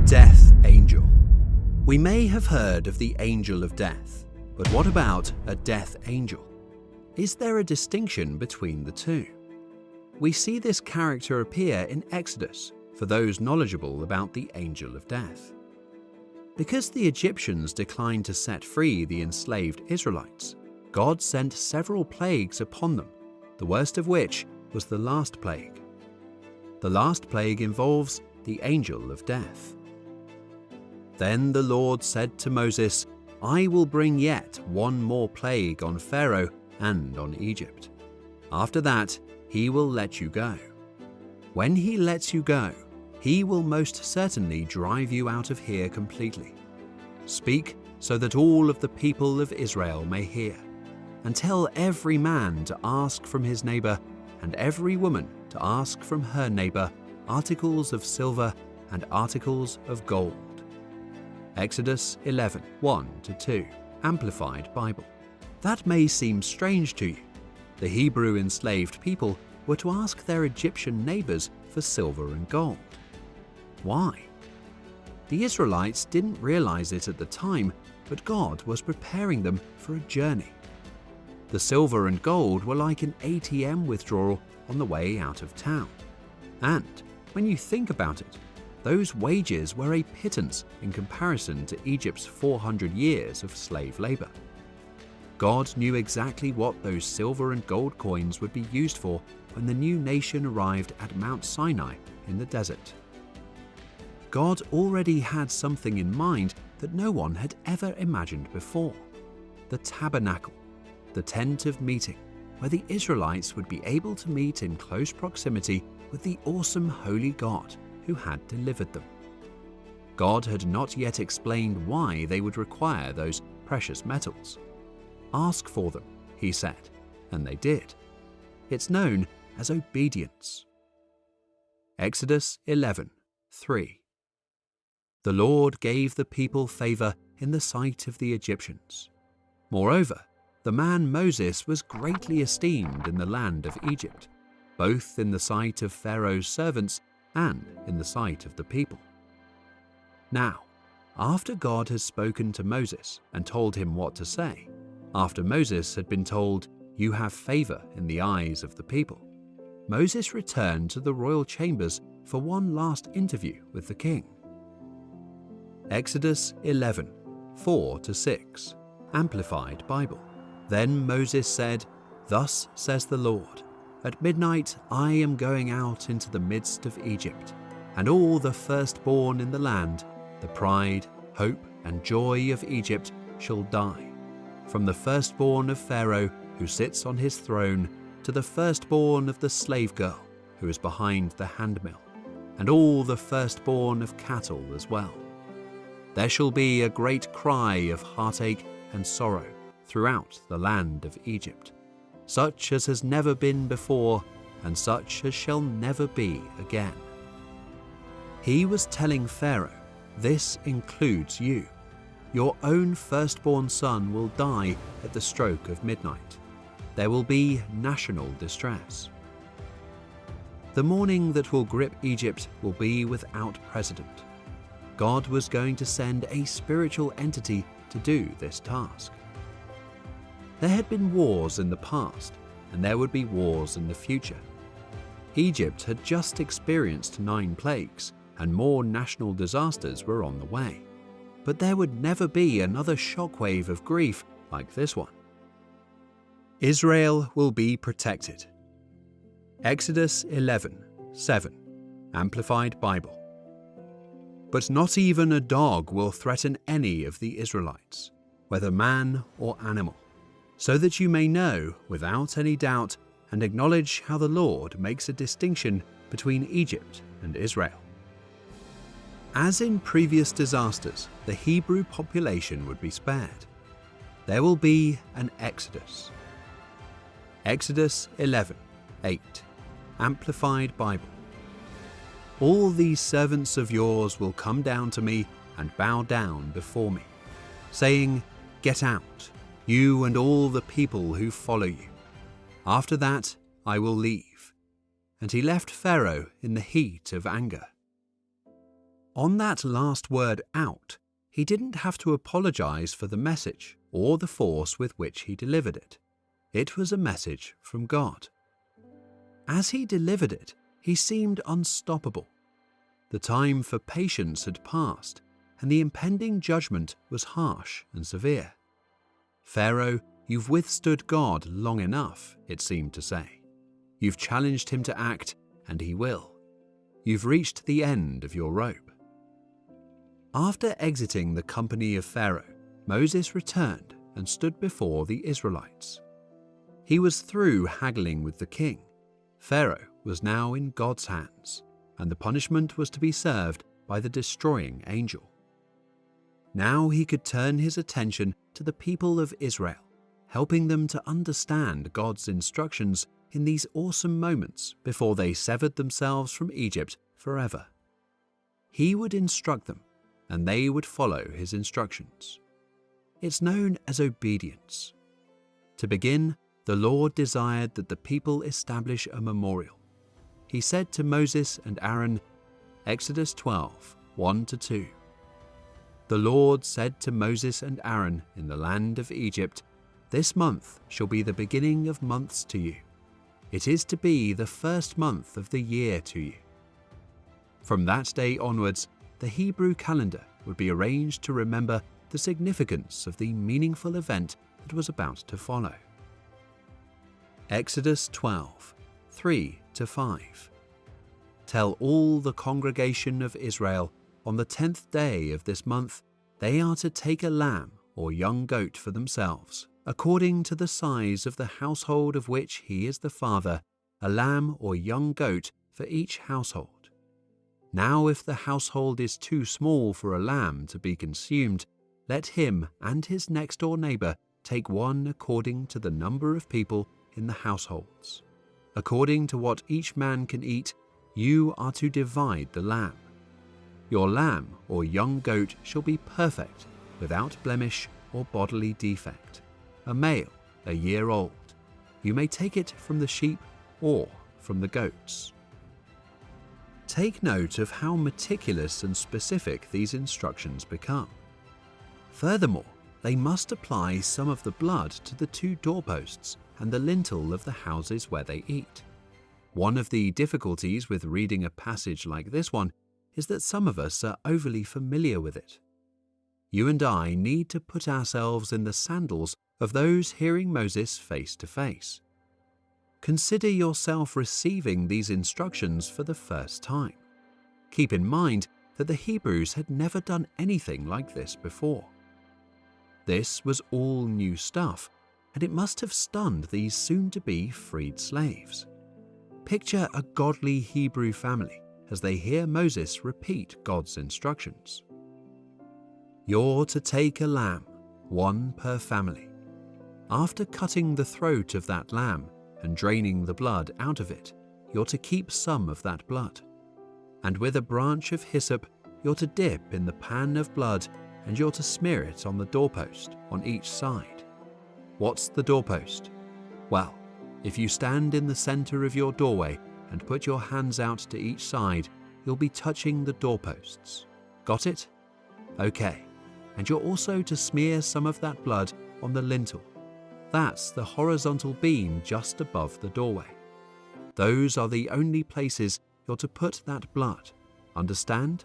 Death Angel. We may have heard of the angel of death, but what about a death angel? Is there a distinction between the two? We see this character appear in Exodus for those knowledgeable about the angel of death. Because the Egyptians declined to set free the enslaved Israelites, God sent several plagues upon them, the worst of which was the last plague. The last plague involves the angel of death. Then the Lord said to Moses, "I will bring yet one more plague on Pharaoh and on Egypt. After that, he will let you go. When he lets you go, he will most certainly drive you out of here completely. Speak so that all of the people of Israel may hear, and tell every man to ask from his neighbor and every woman to ask from her neighbor articles of silver and articles of gold." Exodus 11, 1-2, Amplified Bible. That may seem strange to you. The Hebrew enslaved people were to ask their Egyptian neighbors for silver and gold. Why? The Israelites didn't realize it at the time, but God was preparing them for a journey. The silver and gold were like an ATM withdrawal on the way out of town. And when you think about it, those wages were a pittance in comparison to Egypt's 400 years of slave labor. God knew exactly what those silver and gold coins would be used for when the new nation arrived at Mount Sinai in the desert. God already had something in mind that no one had ever imagined before: the tabernacle, the tent of meeting, where the Israelites would be able to meet in close proximity with the awesome holy God who had delivered them. God had not yet explained why they would require those precious metals. Ask for them, he said, and they did. It's known as obedience. Exodus 11, 3. The Lord gave the people favor in the sight of the Egyptians. Moreover, the man Moses was greatly esteemed in the land of Egypt, both in the sight of Pharaoh's servants and in the sight of the people. Now, after God had spoken to Moses and told him what to say, after Moses had been told, "You have favor in the eyes of the people," Moses returned to the royal chambers for one last interview with the king. Exodus 11, 4-6, Amplified Bible. Then Moses said, "Thus says the Lord, at midnight I am going out into the midst of Egypt, and all the firstborn in the land, the pride, hope, and joy of Egypt, shall die, from the firstborn of Pharaoh who sits on his throne to the firstborn of the slave girl who is behind the handmill, and all the firstborn of cattle as well. There shall be a great cry of heartache and sorrow throughout the land of Egypt, such as has never been before, and such as shall never be again." He was telling Pharaoh, this includes you. Your own firstborn son will die at the stroke of midnight. There will be national distress. The mourning that will grip Egypt will be without precedent. God was going to send a spiritual entity to do this task. There had been wars in the past, and there would be wars in the future. Egypt had just experienced 9 plagues, and more national disasters were on the way. But there would never be another shockwave of grief like this one. Israel will be protected. Exodus 11, 7, Amplified Bible. But not even a dog will threaten any of the Israelites, whether man or animal, so that you may know without any doubt and acknowledge how the Lord makes a distinction between Egypt and Israel. As in previous disasters, the Hebrew population would be spared. There will be an exodus. Exodus 11, 8, Amplified Bible. All these servants of yours will come down to me and bow down before me, saying, "Get out, you and all the people who follow you. After that, I will leave." And he left Pharaoh in the heat of anger. On that last word out, he didn't have to apologize for the message or the force with which he delivered it. It was a message from God. As he delivered it, he seemed unstoppable. The time for patience had passed, and the impending judgment was harsh and severe. "Pharaoh, you've withstood God long enough," it seemed to say. "You've challenged him to act, and he will. You've reached the end of your rope." After exiting the company of Pharaoh, Moses returned and stood before the Israelites. He was through haggling with the king. Pharaoh was now in God's hands, and the punishment was to be served by the destroying angel. Now he could turn his attention to the people of Israel, helping them to understand God's instructions in these awesome moments before they severed themselves from Egypt forever. He would instruct them, and they would follow his instructions. It's known as obedience. To begin, the Lord desired that the people establish a memorial. He said to Moses and Aaron, Exodus 12, 1-2, "The Lord said to Moses and Aaron in the land of Egypt, This month shall be the beginning of months to you. It is to be the first month of the year to you." From that day onwards, the Hebrew calendar would be arranged to remember the significance of the meaningful event that was about to follow. Exodus 12, 3-5. "Tell all the congregation of Israel, on the 10th day of this month, they are to take a lamb or young goat for themselves, according to the size of the household of which he is the father, a lamb or young goat for each household. Now if the household is too small for a lamb to be consumed, let him and his next-door neighbor take one according to the number of people in the households. According to what each man can eat, you are to divide the lamb. Your lamb or young goat shall be perfect, without blemish or bodily defect, a male, a year old. You may take it from the sheep or from the goats." Take note of how meticulous and specific these instructions become. Furthermore, they must apply some of the blood to the 2 doorposts and the lintel of the houses where they eat. One of the difficulties with reading a passage like this one is that some of us are overly familiar with it. You and I need to put ourselves in the sandals of those hearing Moses face to face. Consider yourself receiving these instructions for the first time. Keep in mind that the Hebrews had never done anything like this before. This was all new stuff, and it must have stunned these soon-to-be freed slaves. Picture a godly Hebrew family as they hear Moses repeat God's instructions. You're to take a lamb, one per family. After cutting the throat of that lamb and draining the blood out of it, you're to keep some of that blood. And with a branch of hyssop, you're to dip in the pan of blood, and you're to smear it on the doorpost on each side. What's the doorpost? Well, if you stand in the center of your doorway and put your hands out to each side, you'll be touching the doorposts. Got it? Okay. And you're also to smear some of that blood on the lintel. That's the horizontal beam just above the doorway. Those are the only places you're to put that blood. Understand?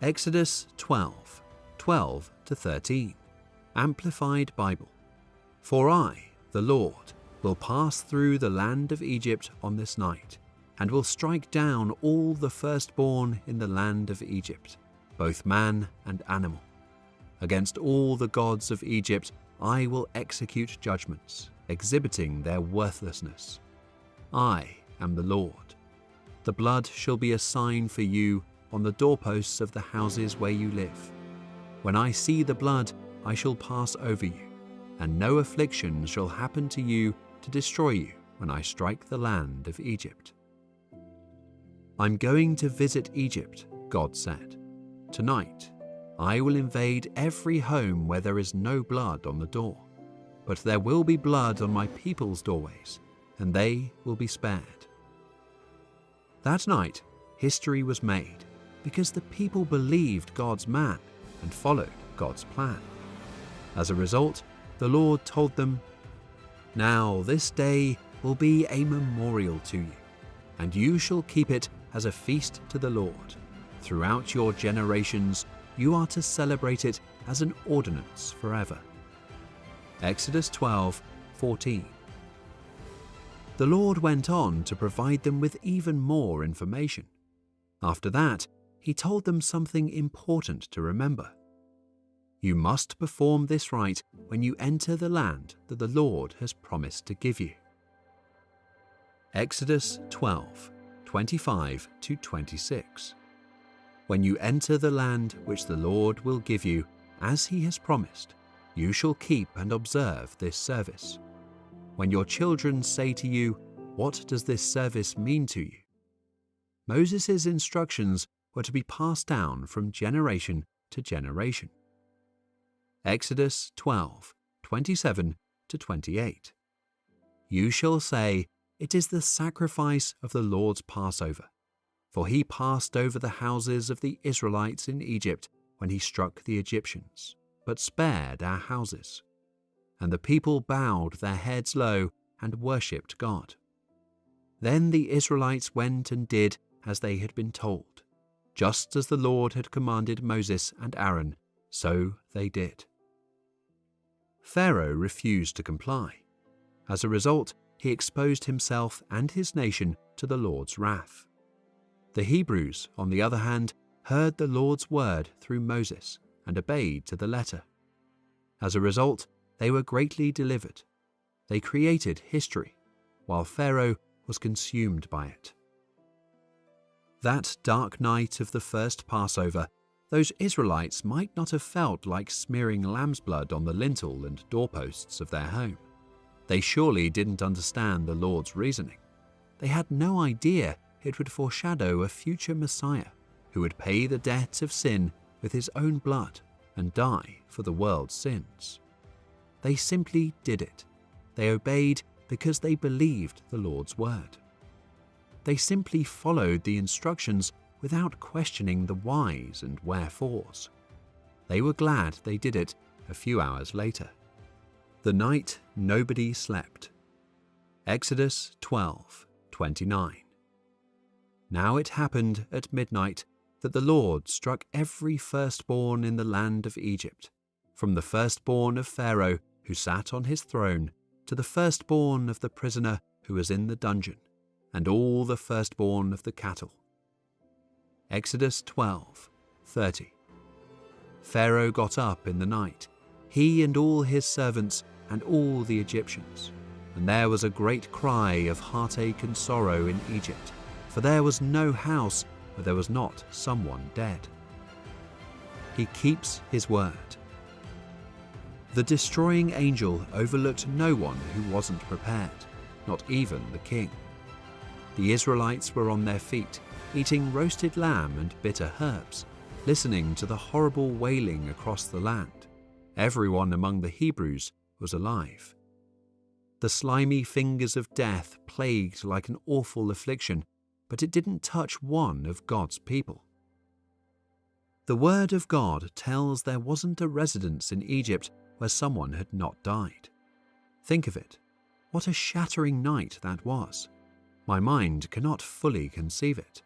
Exodus 12, 12-13. Amplified Bible. "For I, the Lord, will pass through the land of Egypt on this night, and will strike down all the firstborn in the land of Egypt, both man and animal. Against all the gods of Egypt I will execute judgments, exhibiting their worthlessness. I am the Lord. The blood shall be a sign for you on the doorposts of the houses where you live. When I see the blood, I shall pass over you, and no affliction shall happen to you to destroy you when I strike the land of Egypt." I'm going to visit Egypt, God said. Tonight, I will invade every home where there is no blood on the door, but there will be blood on my people's doorways, and they will be spared. That night, history was made, because the people believed God's man and followed God's plan. As a result, the Lord told them, "Now this day will be a memorial to you, and you shall keep it as a feast to the Lord. Throughout your generations, you are to celebrate it as an ordinance forever." Exodus 12:14. The Lord went on to provide them with even more information. After that, he told them something important to remember. You must perform this rite when you enter the land that the Lord has promised to give you. Exodus 12:25-26. When you enter the land which the Lord will give you, as he has promised, you shall keep and observe this service. When your children say to you, "What does this service mean to you?" Moses' instructions were to be passed down from generation to generation. Exodus 12:27-28. You shall say, "It is the sacrifice of the Lord's Passover. For he passed over the houses of the Israelites in Egypt when he struck the Egyptians, but spared our houses." And the people bowed their heads low and worshipped God. Then the Israelites went and did as they had been told. Just as the Lord had commanded Moses and Aaron, so they did. Pharaoh refused to comply. As a result, he exposed himself and his nation to the Lord's wrath. The Hebrews, on the other hand, heard the Lord's word through Moses and obeyed to the letter. As a result, they were greatly delivered. They created history, while Pharaoh was consumed by it. That dark night of the first Passover, those Israelites might not have felt like smearing lamb's blood on the lintel and doorposts of their home. They surely didn't understand the Lord's reasoning. They had no idea it would foreshadow a future Messiah who would pay the debt of sin with his own blood and die for the world's sins. They simply did it. They obeyed because they believed the Lord's word. They simply followed the instructions without questioning the whys and wherefores. They were glad they did it a few hours later. The night nobody slept. Exodus 12:29. Now it happened at midnight that the Lord struck every firstborn in the land of Egypt, from the firstborn of Pharaoh who sat on his throne to the firstborn of the prisoner who was in the dungeon, and all the firstborn of the cattle. Exodus 12:30. Pharaoh got up in the night, he and all his servants and all the Egyptians, and there was a great cry of heartache and sorrow in Egypt, for there was no house where there was not someone dead. He keeps his word. The destroying angel overlooked no one who wasn't prepared, not even the king. The Israelites were on their feet, eating roasted lamb and bitter herbs, listening to the horrible wailing across the land. Everyone among the Hebrews was alive. The slimy fingers of death plagued like an awful affliction, but it didn't touch one of God's people. The word of God tells there wasn't a residence in Egypt where someone had not died. Think of it. What a shattering night that was. My mind cannot fully conceive it.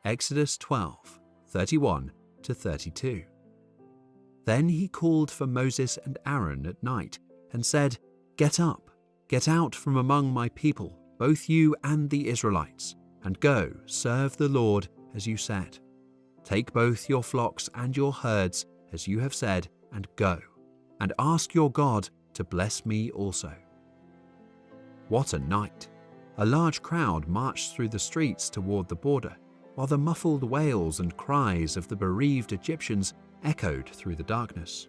Exodus 12:31-32. Then he called for Moses and Aaron at night and said, "Get up, get out from among my people, both you and the Israelites, and go serve the Lord as you said. Take both your flocks and your herds as you have said, and go, and ask your God to bless me also." What a night! A large crowd marched through the streets toward the border, while the muffled wails and cries of the bereaved Egyptians echoed through the darkness.